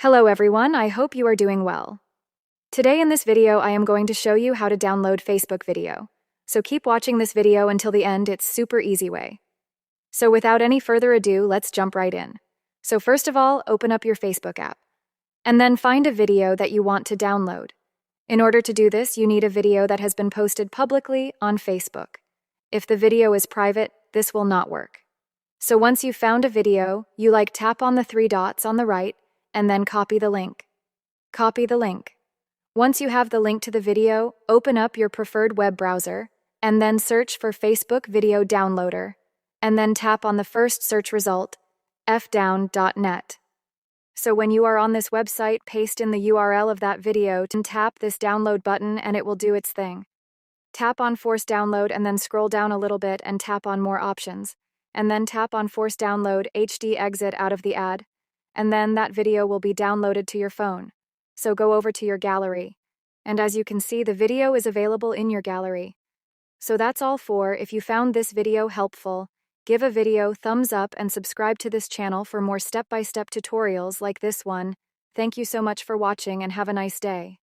Hello everyone, I hope you are doing well. Today in this video I am going to show you how to download Facebook video. So keep watching this video until the end, it's super easy way. So without any further ado, let's jump right in. So first of all, open up your Facebook app. And then find a video that you want to download. In order to do this, you need a video that has been posted publicly on Facebook. If the video is private, this will not work. So once you've found a video, you tap on the three dots on the right, and then copy the link. Copy the link. Once you have the link to the video, open up your preferred web browser, and then search for Facebook Video Downloader, and then tap on the first search result, fdown.net. So when you are on this website, paste in the URL of that video and tap this download button and it will do its thing. Tap on Force Download and then scroll down a little bit and tap on More Options, and then tap on Force Download HD Exit out of the ad, and then that video will be downloaded to your phone. So go over to your gallery. And as you can see, the video is available in your gallery. So that's all for. If you found this video helpful, give a video thumbs up and subscribe to this channel for more step-by-step tutorials like this one. Thank you so much for watching and have a nice day.